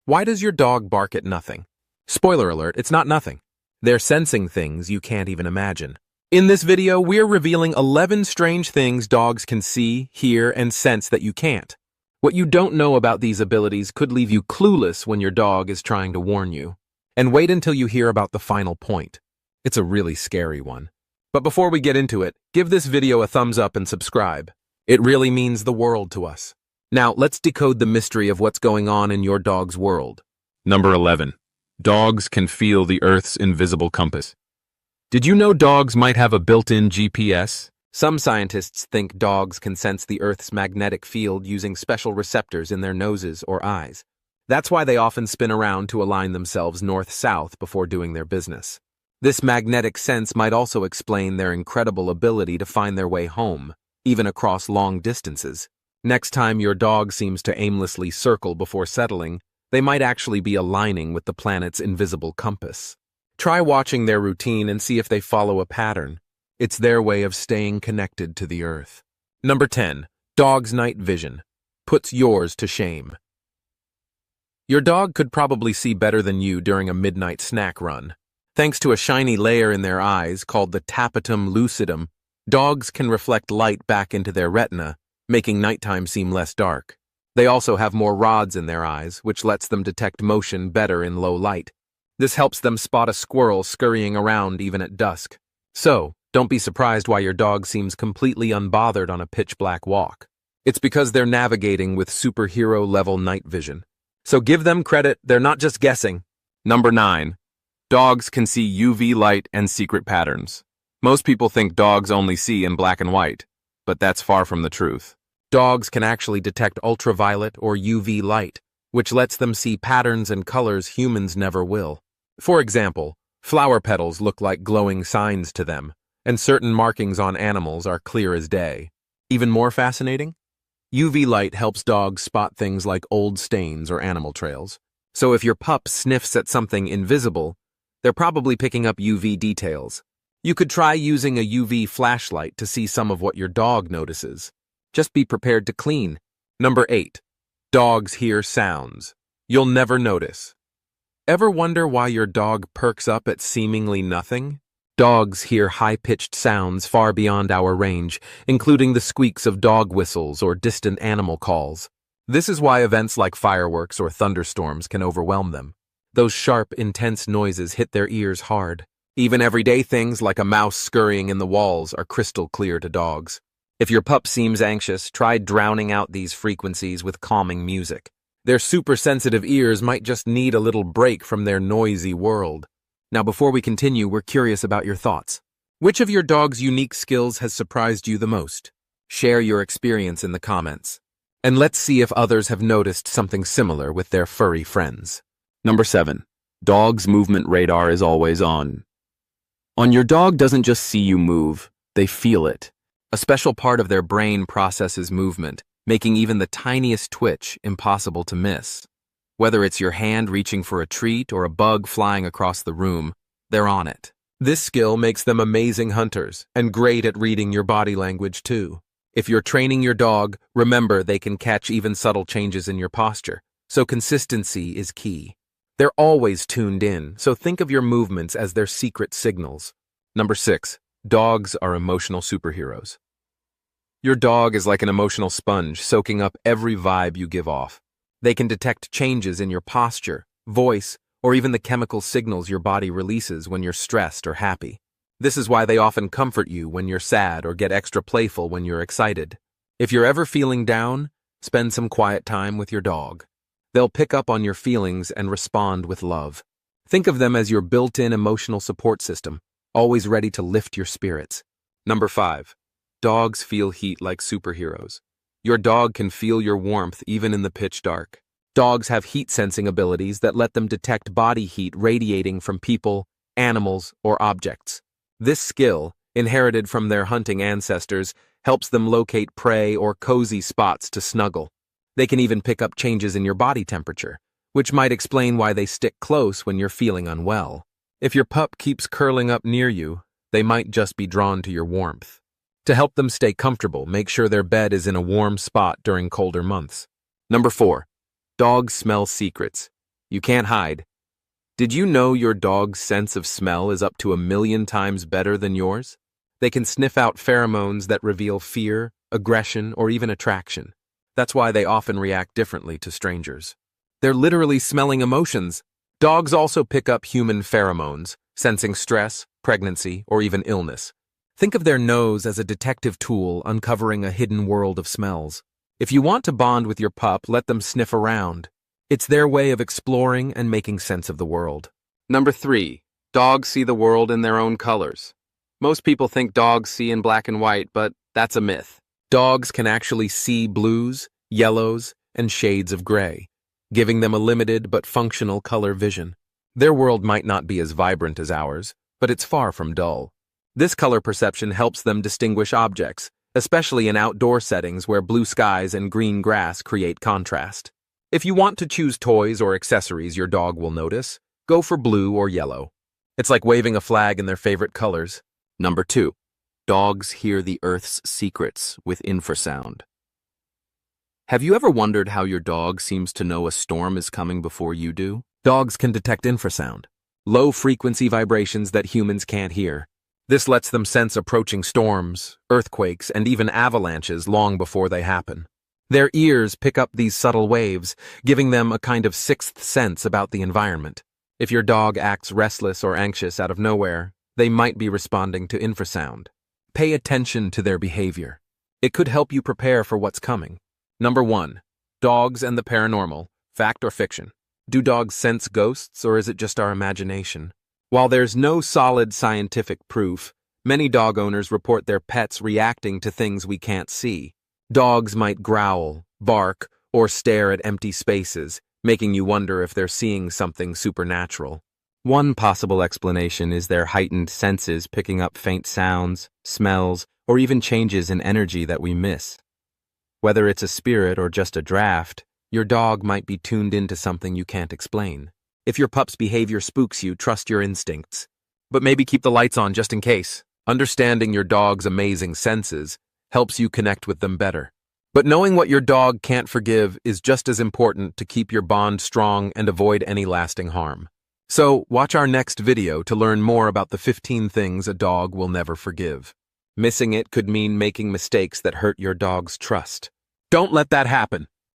Why does your dog bark at nothing? Spoiler alert, it's not nothing. They're sensing things you can't even imagine. In this video, we're revealing 11 strange things dogs can see, hear, and sense that you can't. What you don't know about these abilities could leave you clueless when your dog is trying to warn you. And wait until you hear about the final point. It's a really scary one. But before we get into it, give this video a thumbs up and subscribe. It really means the world to us. Now, let's decode the mystery of what's going on in your dog's world. Number 11. Dogs can feel the Earth's invisible compass. Did you know dogs might have a built-in GPS? Some scientists think dogs can sense the Earth's magnetic field using special receptors in their noses or eyes. That's why they often spin around to align themselves north-south before doing their business. This magnetic sense might also explain their incredible ability to find their way home, even across long distances. Next time your dog seems to aimlessly circle before settling, they might actually be aligning with the planet's invisible compass. Try watching their routine and see if they follow a pattern. It's their way of staying connected to the Earth. Number 10. Dog's night vision. Puts yours to shame. Your dog could probably see better than you during a midnight snack run. Thanks to a shiny layer in their eyes called the tapetum lucidum, dogs can reflect light back into their retina, making nighttime seem less dark. They also have more rods in their eyes, which lets them detect motion better in low light. This helps them spot a squirrel scurrying around even at dusk. So, don't be surprised why your dog seems completely unbothered on a pitch-black walk. It's because they're navigating with superhero-level night vision. So give them credit, they're not just guessing. Number 9. Dogs can see UV light and secret patterns. Most people think dogs only see in black and white, but that's far from the truth. Dogs can actually detect ultraviolet or UV light, which lets them see patterns and colors humans never will. For example, flower petals look like glowing signs to them, and certain markings on animals are clear as day. Even more fascinating? UV light helps dogs spot things like old stains or animal trails. So if your pup sniffs at something invisible, they're probably picking up UV details. You could try using a UV flashlight to see some of what your dog notices. Just be prepared to clean. Number 8. Dogs hear sounds you'll never notice. Ever wonder why your dog perks up at seemingly nothing? Dogs hear high-pitched sounds far beyond our range, including the squeaks of dog whistles or distant animal calls. This is why events like fireworks or thunderstorms can overwhelm them. Those sharp, intense noises hit their ears hard. Even everyday things like a mouse scurrying in the walls are crystal clear to dogs. If your pup seems anxious, try drowning out these frequencies with calming music. Their super-sensitive ears might just need a little break from their noisy world. Now, before we continue, we're curious about your thoughts. Which of your dog's unique skills has surprised you the most? Share your experience in the comments. And let's see if others have noticed something similar with their furry friends. Number 7. Dog's movement radar is always on. Your dog doesn't just see you move, they feel it. A special part of their brain processes movement, making even the tiniest twitch impossible to miss. Whether it's your hand reaching for a treat or a bug flying across the room, they're on it. This skill makes them amazing hunters and great at reading your body language too. If you're training your dog, remember they can catch even subtle changes in your posture, so consistency is key. They're always tuned in, so think of your movements as their secret signals. Number 6. Dogs are emotional superheroes. Your dog is like an emotional sponge, soaking up every vibe you give off. They can detect changes in your posture, voice, or even the chemical signals your body releases when you're stressed or happy. This is why they often comfort you when you're sad or get extra playful when you're excited. If you're ever feeling down, spend some quiet time with your dog. They'll pick up on your feelings and respond with love. Think of them as your built-in emotional support system, always ready to lift your spirits. Number 5. Dogs feel heat like superheroes. Your dog can feel your warmth even in the pitch dark. Dogs have heat-sensing abilities that let them detect body heat radiating from people, animals, or objects. This skill, inherited from their hunting ancestors, helps them locate prey or cozy spots to snuggle. They can even pick up changes in your body temperature, which might explain why they stick close when you're feeling unwell. If your pup keeps curling up near you, they might just be drawn to your warmth. To help them stay comfortable, make sure their bed is in a warm spot during colder months. Number 4. Dogs smell secrets. You can't hide. Did you know your dog's sense of smell is up to 1,000,000 times better than yours? They can sniff out pheromones that reveal fear, aggression, or even attraction. That's why they often react differently to strangers. They're literally smelling emotions. Dogs also pick up human pheromones, sensing stress, pregnancy, or even illness. Think of their nose as a detective tool uncovering a hidden world of smells. If you want to bond with your pup, let them sniff around. It's their way of exploring and making sense of the world. Number 3. Dogs see the world in their own colors. Most people think dogs see in black and white, but that's a myth. Dogs can actually see blues, yellows, and shades of gray, giving them a limited but functional color vision. Their world might not be as vibrant as ours, but it's far from dull. This color perception helps them distinguish objects, especially in outdoor settings where blue skies and green grass create contrast. If you want to choose toys or accessories your dog will notice, go for blue or yellow. It's like waving a flag in their favorite colors. Number 2. Dogs hear the Earth's secrets with infrasound. Have you ever wondered how your dog seems to know a storm is coming before you do? Dogs can detect infrasound, low-frequency vibrations that humans can't hear. This lets them sense approaching storms, earthquakes, and even avalanches long before they happen. Their ears pick up these subtle waves, giving them a kind of sixth sense about the environment. If your dog acts restless or anxious out of nowhere, they might be responding to infrasound. Pay attention to their behavior. It could help you prepare for what's coming. Number 1. Dogs and the paranormal, fact or fiction. Do dogs sense ghosts, or is it just our imagination? While there's no solid scientific proof, many dog owners report their pets reacting to things we can't see. Dogs might growl, bark, or stare at empty spaces, making you wonder if they're seeing something supernatural. One possible explanation is their heightened senses picking up faint sounds, smells, or even changes in energy that we miss. Whether it's a spirit or just a draft, your dog might be tuned into something you can't explain. If your pup's behavior spooks you, trust your instincts. But maybe keep the lights on just in case. Understanding your dog's amazing senses helps you connect with them better. But knowing what your dog can't forgive is just as important to keep your bond strong and avoid any lasting harm. So, watch our next video to learn more about the 15 things a dog will never forgive. Missing it could mean making mistakes that hurt your dog's trust. Don't let that happen.